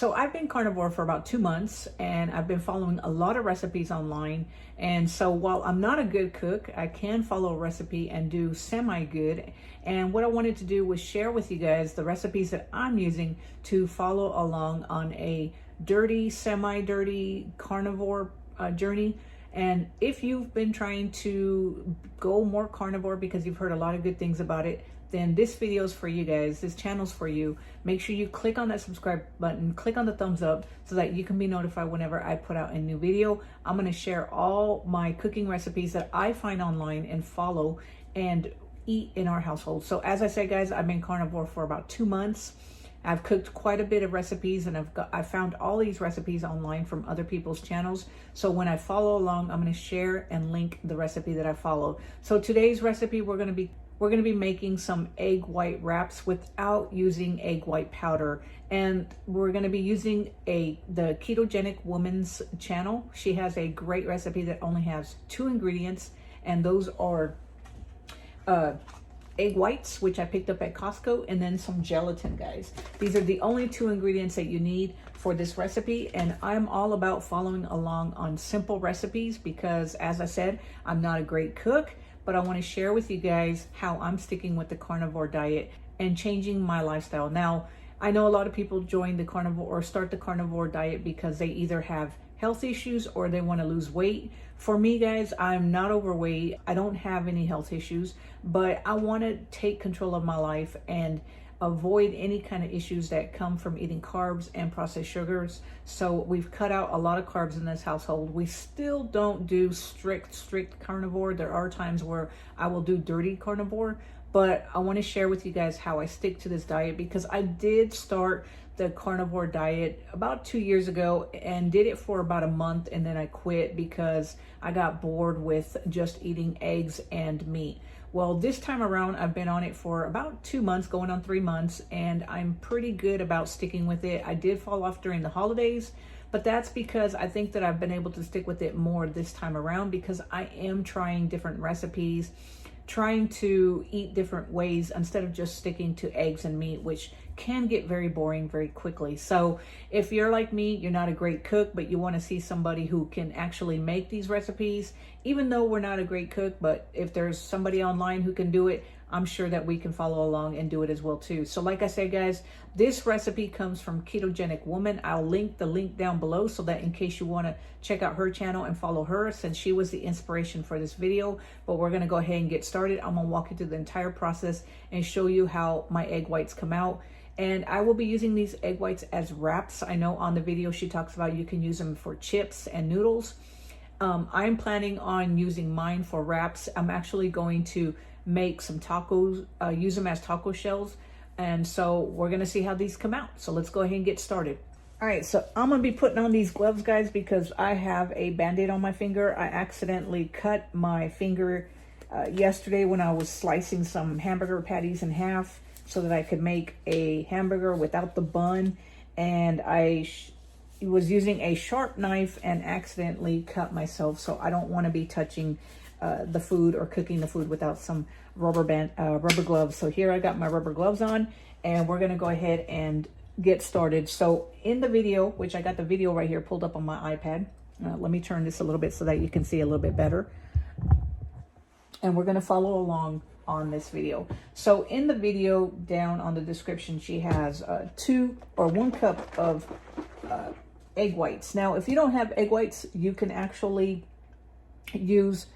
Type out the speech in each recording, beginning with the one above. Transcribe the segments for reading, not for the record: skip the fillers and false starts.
So I've been carnivore for about 2 months, and I've been following a lot of recipes online. And so while I'm not a good cook, I can follow a recipe and do semi-good. And what I wanted to do was share with you guys the recipes that I'm using to follow along on a dirty, semi-dirty carnivore journey. And if you've been trying to go more carnivore because you've heard a lot of good things about it, then this video is for you guys. This channel's for you. Make sure you click on that subscribe button, click on the thumbs up so that you can be notified whenever I put out a new video. I'm gonna share all my cooking recipes that I find online and follow and eat in our household. So as I said, guys, I've been carnivore for about 2 months. I've cooked quite a bit of recipes, and I found all these recipes online from other people's channels. So when I follow along, I'm going to share and link the recipe that I follow. So today's recipe, we're going to be making some egg white wraps without using egg white powder, and we're going to be using the Ketogenic Woman's channel. She has a great recipe that only has 2 ingredients, and those are egg whites, which I picked up at Costco, and then some gelatin, guys. These are the only 2 ingredients that you need for this recipe, and I'm all about following along on simple recipes because, as I said, I'm not a great cook, but I want to share with you guys how I'm sticking with the carnivore diet and changing my lifestyle. Now, I know a lot of people join the carnivore or start the carnivore diet because they either have health issues or they want to lose weight. For me, guys, I'm not overweight. I don't have any health issues, but I want to take control of my life and avoid any kind of issues that come from eating carbs and processed sugars. So we've cut out a lot of carbs in this household. We still don't do strict carnivore. There are times where I will do dirty carnivore, but I want to share with you guys how I stick to this diet because I did start the carnivore diet about 2 years ago and did it for about a month, and then I quit because I got bored with just eating eggs and meat. Well, this time around, I've been on it for about 2 months, going on 3 months, and I'm pretty good about sticking with it. I did fall off during the holidays, but that's because I think that I've been able to stick with it more this time around because I am trying different recipes, trying to eat different ways instead of just sticking to eggs and meat, which can get very boring very quickly. So if you're like me, you're not a great cook, but you want to see somebody who can actually make these recipes, even though we're not a great cook, but if there's somebody online who can do it, I'm sure that we can follow along and do it as well too. So like I said, guys, this recipe comes from Ketogenic Woman. I'll link the link down below so that in case you want to check out her channel and follow her, since she was the inspiration for this video. But we're going to go ahead and get started. I'm going to walk you through the entire process and show you how my egg whites come out. And I will be using these egg whites as wraps. I know on the video she talks about you can use them for chips and noodles. I'm planning on using mine for wraps. I'm actually going to make some tacos, use them as taco shells. And so we're going to see how these come out. So let's go ahead and get started. All right, so I'm going to be putting on these gloves, guys, because I have a Band-Aid on my finger. I accidentally cut my finger yesterday when I was slicing some hamburger patties in half so that I could make a hamburger without the bun. And I was using a sharp knife and accidentally cut myself. So I don't want to be touching the food or cooking the food without some rubber gloves. So here I got my rubber gloves on, and we're going to go ahead and get started. So in the video, which I got the video right here pulled up on my iPad. Let me turn this a little bit so that you can see a little bit better. And we're going to follow along on this video. So in the video down on the description, she has 1 cup of egg whites. Now, if you don't have egg whites, you can actually use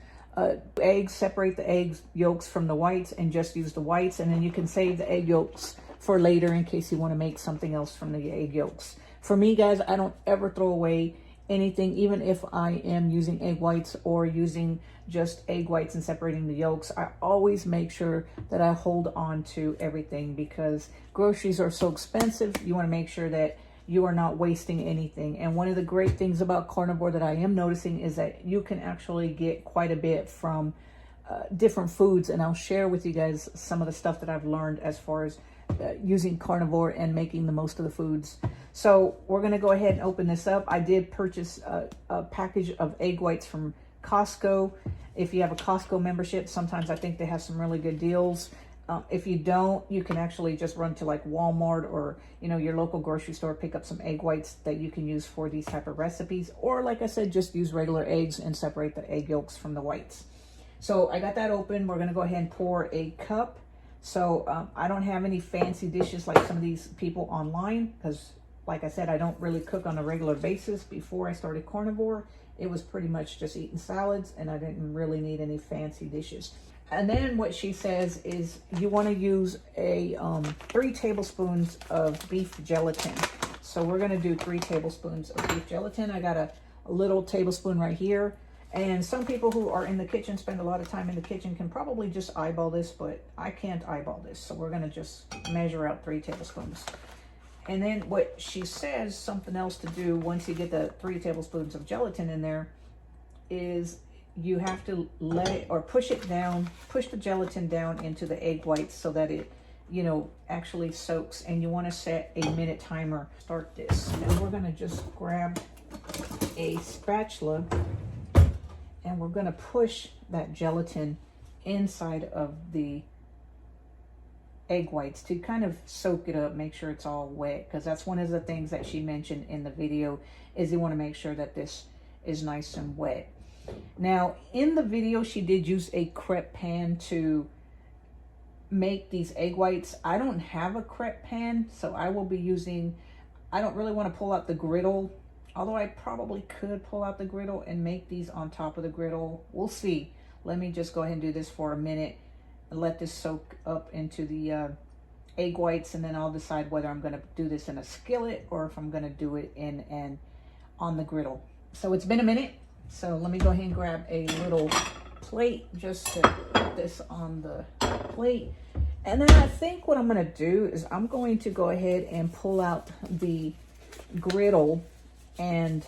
eggs, separate the egg yolks from the whites and just use the whites, and then you can save the egg yolks for later in case you want to make something else from the egg yolks. For me, guys, I don't ever throw away anything, even if I am using egg whites or using just egg whites and separating the yolks. I always make sure that I hold on to everything because groceries are so expensive. You want to make sure that you are not wasting anything. And one of the great things about carnivore that I am noticing is that you can actually get quite a bit from different foods. And I'll share with you guys some of the stuff that I've learned as far as using carnivore and making the most of the foods. So we're going to go ahead and open this up. I did purchase a package of egg whites from Costco. If you have a Costco membership, sometimes I think they have some really good deals. If you don't, you can actually just run to like Walmart or, you know, your local grocery store, pick up some egg whites that you can use for these type of recipes. Or like I said, just use regular eggs and separate the egg yolks from the whites. So I got that open. We're going to go ahead and pour a cup. So I don't have any fancy dishes like some of these people online, because like I said, I don't really cook on a regular basis. Before I started carnivore, it was pretty much just eating salads, and I didn't really need any fancy dishes. And then what she says is you want to use a 3 tablespoons of beef gelatin. So we're going to do 3 tablespoons of beef gelatin. I got a little tablespoon right here. And some people who are in the kitchen, spend a lot of time in the kitchen, can probably just eyeball this, but I can't eyeball this. So we're going to just measure out 3 tablespoons. And then what she says, something else to do once you get the 3 tablespoons of gelatin in there, is you have to let it, or push it down, push the gelatin down into the egg whites so that it, you know, actually soaks. And you want to set a minute timer. Start this. And we're going to just grab a spatula, and we're going to push that gelatin inside of the egg whites to kind of soak it up, make sure it's all wet, because that's one of the things that she mentioned in the video, is you want to make sure that this is nice and wet. Now in the video, she did use a crepe pan to make these egg whites. I don't have a crepe pan, so I will be using, I don't really want to pull out the griddle, although I probably could pull out the griddle and make these on top of the griddle. We'll see. Let me just go ahead and do this for a minute and let this soak up into the egg whites, and then I'll decide whether I'm going to do this in a skillet or if I'm going to do it on the griddle. So it's been a minute, so let me go ahead and grab a little plate just to put this on the plate. And then I think what I'm going to do is I'm going to go ahead and pull out the griddle and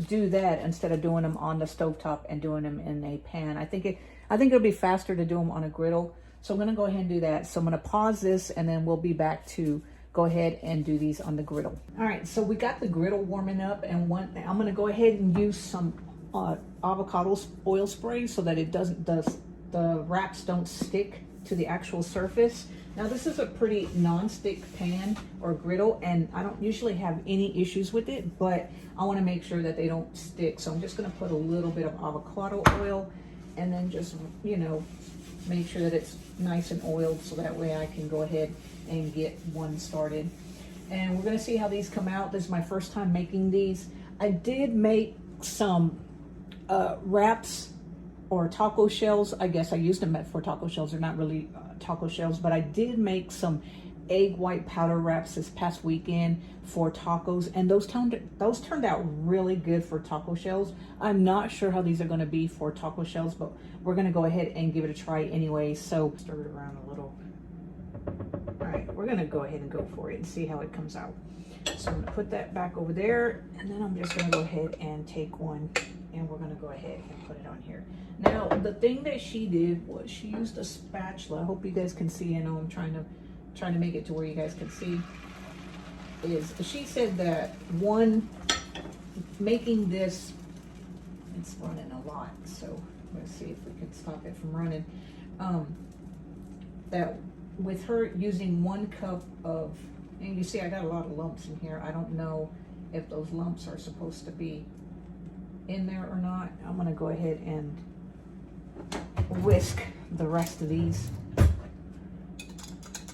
do that instead of doing them on the stovetop and doing them in a pan. I think it'll be faster to do them on a griddle. So I'm going to go ahead and do that. So I'm going to pause this, and then we'll be back to go ahead and do these on the griddle. All right, so we got the griddle warming up, and I'm going to go ahead and use some avocado oil spray so that the wraps don't stick to the actual surface. Now this is a pretty non-stick pan or griddle, and I don't usually have any issues with it, but I want to make sure that they don't stick. So I'm just going to put a little bit of avocado oil, and then just, you know, make sure that it's nice and oiled, so that way I can go ahead and get one started. And we're going to see how these come out. This is my first time making these. I did make some wraps or taco shells. I guess I used them for taco shells. They're not really taco shells, but I did make some egg white powder wraps this past weekend for tacos, and those turned out really good for taco shells. I'm not sure how these are going to be for taco shells, but we're going to go ahead and give it a try anyway. So stir it around a little. All right, we're going to go ahead and go for it and see how it comes out. So I'm going to put that back over there, and then I'm just going to go ahead and take one, and we're going to go ahead and put it on here. Now the thing that she did was she used a spatula. I hope you guys can see. I know I'm trying to make it to where you guys can see. Is she said that one, making this, it's running a lot, so let's see if we can stop it from running. That with her using 1 cup of, and you see I got a lot of lumps in here. I don't know if those lumps are supposed to be in there or not. I'm gonna go ahead and whisk the rest of these.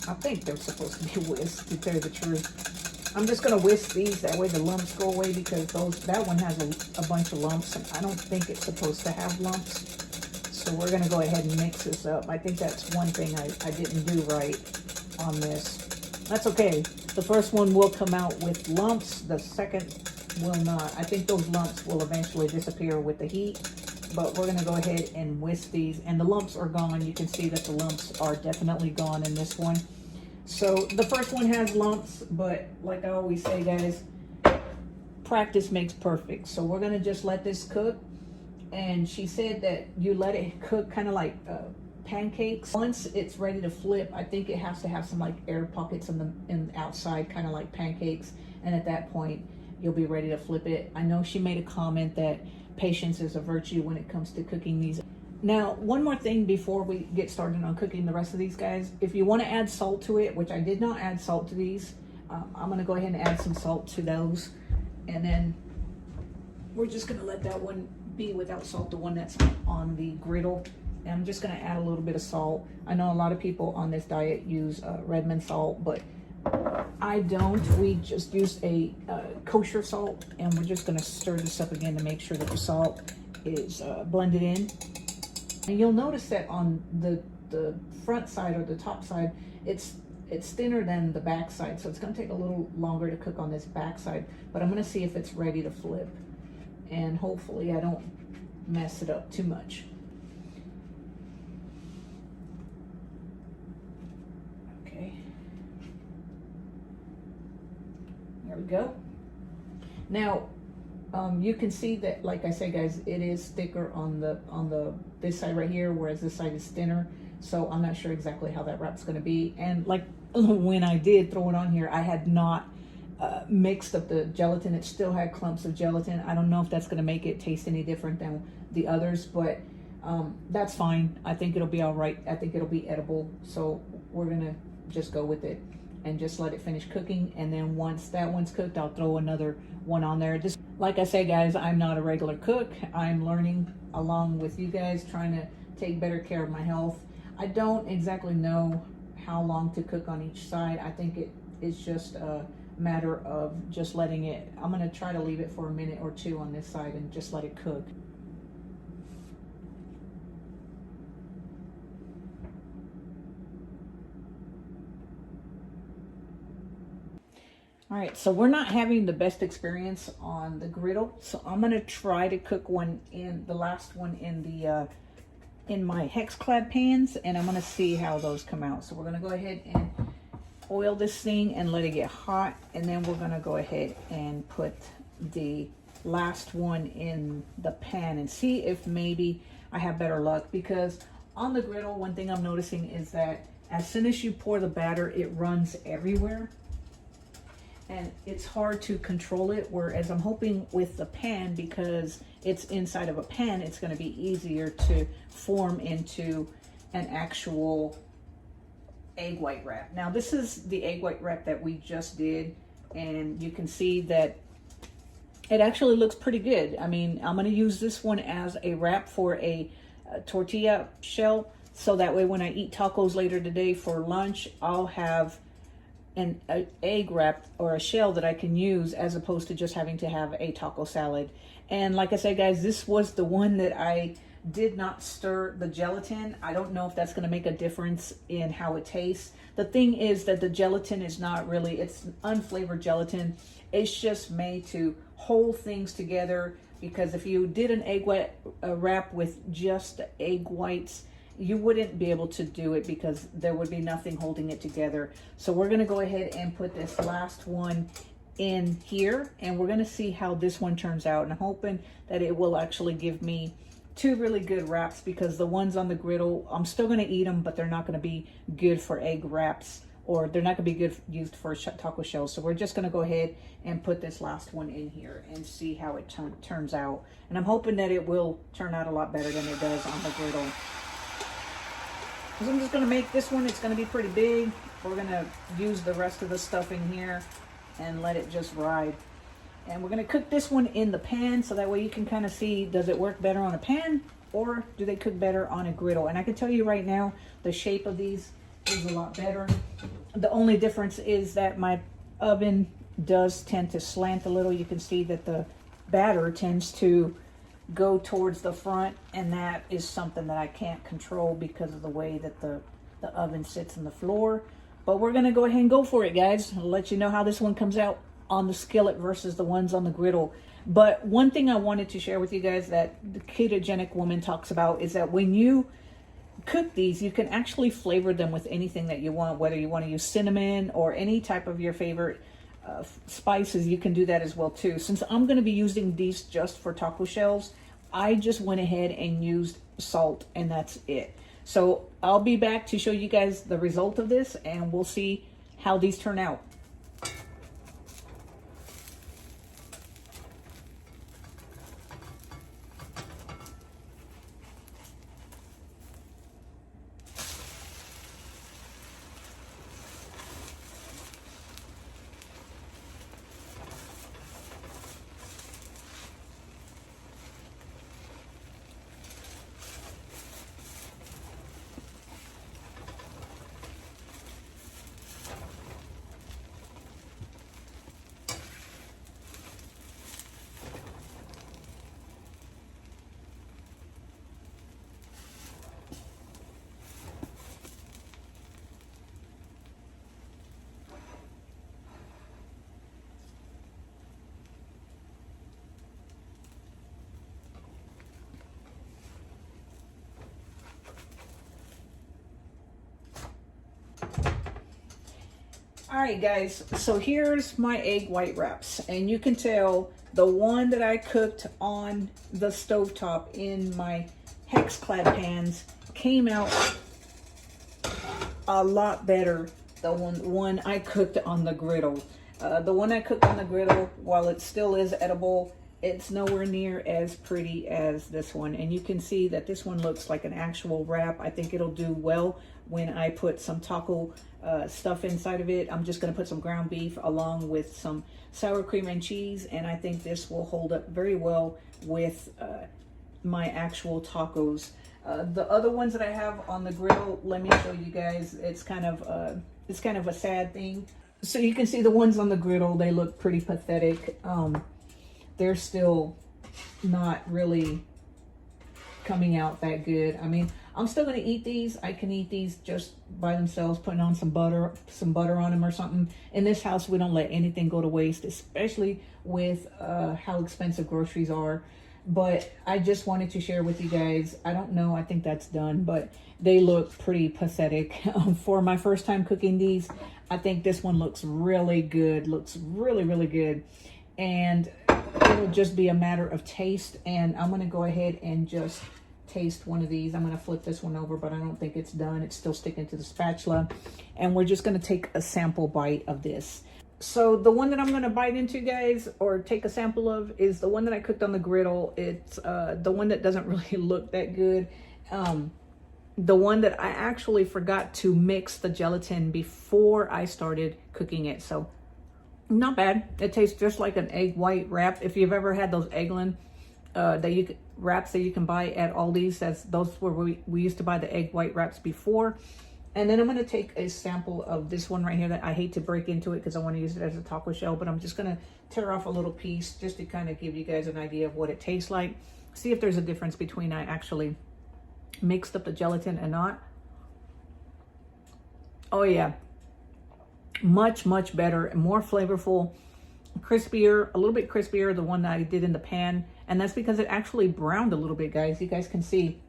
I think they're supposed to be whisked, to tell you the truth. I'm just going to whisk these, that way the lumps go away, because that one has a bunch of lumps, and I don't think it's supposed to have lumps. So we're going to go ahead and mix this up. I think that's one thing I didn't do right on this. That's okay. The first one will come out with lumps. The second will not. I think those lumps will eventually disappear with the heat. But we're going to go ahead and whisk these, and the lumps are gone. You can see that the lumps are definitely gone in this one. So the first one has lumps, but like I always say, guys, practice makes perfect. So we're going to just let this cook. And she said that you let it cook kind of like pancakes. Once it's ready to flip, I think it has to have some like air pockets in the outside, kind of like pancakes. And at that point, you'll be ready to flip it. I know she made a comment that patience is a virtue when it comes to cooking these. Now, one more thing before we get started on cooking the rest of these guys. If you want to add salt to it, which I did not add salt to these, I'm going to go ahead and add some salt to those. And then we're just going to let that one be without salt, the one that's on the griddle. And I'm just going to add a little bit of salt. I know a lot of people on this diet use Redmond salt, but I don't. We just use a kosher salt, and we're just going to stir this up again to make sure that the salt is blended in. And you'll notice that on the front side or the top side, it's thinner than the back side, so it's going to take a little longer to cook on this back side, but I'm going to see if it's ready to flip, and hopefully I don't mess it up too much. Okay, there we go. Now you can see that, like I said, guys, it is thicker on this side right here, whereas this side is thinner. So I'm not sure exactly how that wrap's going to be. And like when I did throw it on here, I had not mixed up the gelatin. It still had clumps of gelatin. I don't know if that's going to make it taste any different than the others, but that's fine. I think it'll be all right. I think it'll be edible. So we're going to just go with it and just let it finish cooking. And then once that one's cooked, I'll throw another one on there. Just like I say, guys, I'm not a regular cook. I'm learning along with you guys, trying to take better care of my health. I don't exactly know how long to cook on each side. I think it is just a matter of just letting it, I'm going to try to leave it for a minute or two on this side and just let it cook. All right, so we're not having the best experience on the griddle, so I'm gonna try to cook the last one in my hex clad pans, and I'm gonna see how those come out. So we're gonna go ahead and oil this thing and let it get hot, and then we're gonna go ahead and put the last one in the pan and see if maybe I have better luck. Because on the griddle, one thing I'm noticing is that as soon as you pour the batter, it runs everywhere. And it's hard to control it, whereas I'm hoping with the pan, because it's inside of a pan, it's going to be easier to form into an actual egg white wrap. Now, this is the egg white wrap that we just did, and you can see that it actually looks pretty good. I mean, I'm going to use this one as a wrap for a tortilla shell, so that way when I eat tacos later today for lunch, I'll have an egg wrap or a shell that I can use, as opposed to just having to have a taco salad. And like I said, guys, this was the one that I did not stir the gelatin. I don't know if that's going to make a difference in how it tastes. The thing is that the gelatin is not really, it's unflavored gelatin. It's just made to hold things together, because if you did an egg white wrap with just egg whites, you wouldn't be able to do it because there would be nothing holding it together. So we're going to go ahead and put this last one in here, and we're going to see how this one turns out. And I'm hoping that it will actually give me two really good wraps, because the ones on the griddle, I'm still going to eat them, but they're not going to be good for egg wraps, or they're not going to be good used for taco shells. So we're just going to go ahead and put this last one in here and see how it turns out. And I'm hoping that it will turn out a lot better than it does on the griddle. So I'm just going to make this one, it's going to be pretty big. We're going to use the rest of the stuff in here and let it just ride. And we're going to cook this one in the pan, so that way you can kind of see, does it work better on a pan, or do they cook better on a griddle? And I can tell you right now, the shape of these is a lot better. The only difference is that my oven does tend to slant a little. You can see that the batter tends to go towards the front, and that is something that I can't control because of the way that the oven sits in the floor. But we're gonna go ahead and go for it, guys. I'll let you know how this one comes out on the skillet versus the ones on the griddle. But one thing I wanted to share with you guys that the Ketogenic Woman talks about is that when you cook these, you can actually flavor them with anything that you want, whether you want to use cinnamon or any type of your favorite spices. You can do that as well too. Since I'm going to be using these just for taco shells, I just went ahead and used salt, and that's it. So I'll be back to show you guys the result of this, and we'll see how these turn out. All right, guys, so here's my egg white wraps, and you can tell the one that I cooked on the stovetop in my hex clad pans came out a lot better than one I cooked on the griddle. The one I cooked on the griddle, while it still is edible, it's nowhere near as pretty as this one. And you can see that this one looks like an actual wrap. I think it'll do well when I put some taco stuff inside of it. I'm just going to put some ground beef along with some sour cream and cheese, and I think this will hold up very well with my actual tacos. The other ones that I have on the griddle, let me show you guys. It's kind of a sad thing. So you can see the ones on the griddle, they look pretty pathetic. They're still not really coming out that good. I mean, I'm still going to eat these. I can eat these just by themselves, putting on some butter on them or something. In this house, we don't let anything go to waste, especially with how expensive groceries are. But I just wanted to share with you guys. I don't know, I think that's done, but they look pretty pathetic. For my first time cooking these, I think this one looks really good, looks really, really good. And it'll just be a matter of taste. And I'm going to go ahead and just taste one of these. I'm going to flip this one over, but I don't think it's done. It's still sticking to the spatula. And we're just going to take a sample bite of this. So the one that I'm going to bite into, guys, or take a sample of, is the one that I cooked on the griddle. It's the one that doesn't really look that good. The one that I actually forgot to mix the gelatin before I started cooking it. So not bad. It tastes just like an egg white wrap. If you've ever had those Eggland wraps that you can buy at Aldi's, those were we used to buy the egg white wraps before. And then I'm going to take a sample of this one right here that I hate to break into it because I want to use it as a taco shell, but I'm just going to tear off a little piece just to kind of give you guys an idea of what it tastes like. See if there's a difference between I actually mixed up the gelatin and not. Oh yeah, much better and more flavorful, crispier, a little bit crispier, the one that I did in the pan. And that's because it actually browned a little bit, guys. You guys can see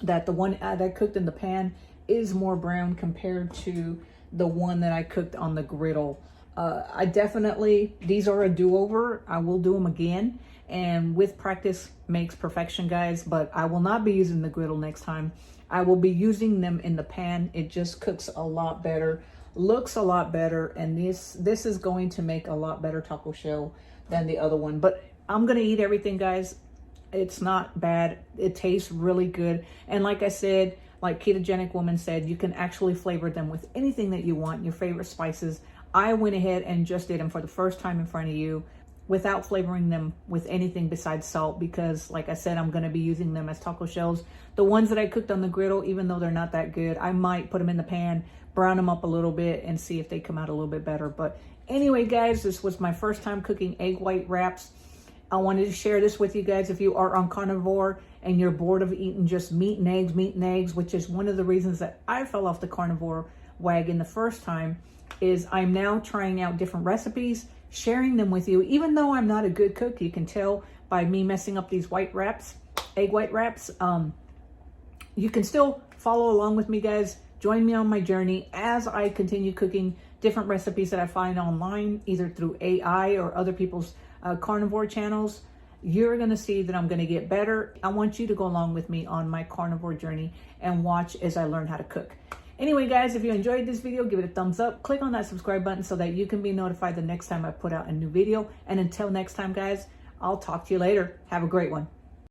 that the one that I cooked in the pan is more brown compared to the one that I cooked on the griddle. I definitely, these are a do-over. I will do them again, and with practice makes perfection, guys. But I will not be using the griddle next time. I will be using them in the pan. It just cooks a lot better, looks a lot better, and this is going to make a lot better taco shell than the other one. But I'm gonna eat everything, guys. It's not bad. It tastes really good, and like I said, like Ketogenic Woman said, you can actually flavor them with anything that you want, your favorite spices. I went ahead and just did them for the first time in front of you without flavoring them with anything besides salt, because like I said, I'm going to be using them as taco shells. The ones that I cooked on the griddle, even though they're not that good, I might put them in the pan, brown them up a little bit, and see if they come out a little bit better. But anyway, guys, this was my first time cooking egg white wraps. I wanted to share this with you guys. If you are on carnivore and you're bored of eating just meat and eggs, which is one of the reasons that I fell off the carnivore wagon the first time, is I'm now trying out different recipes, sharing them with you. Even though I'm not a good cook, you can tell by me messing up these white wraps, egg white wraps. You can still follow along with me, guys. Join me on my journey as I continue cooking different recipes that I find online, either through AI or other people's carnivore channels. You're going to see that I'm going to get better. I want you to go along with me on my carnivore journey and watch as I learn how to cook. Anyway, guys, if you enjoyed this video, give it a thumbs up. Click on that subscribe button so that you can be notified the next time I put out a new video. And until next time, guys, I'll talk to you later. Have a great one.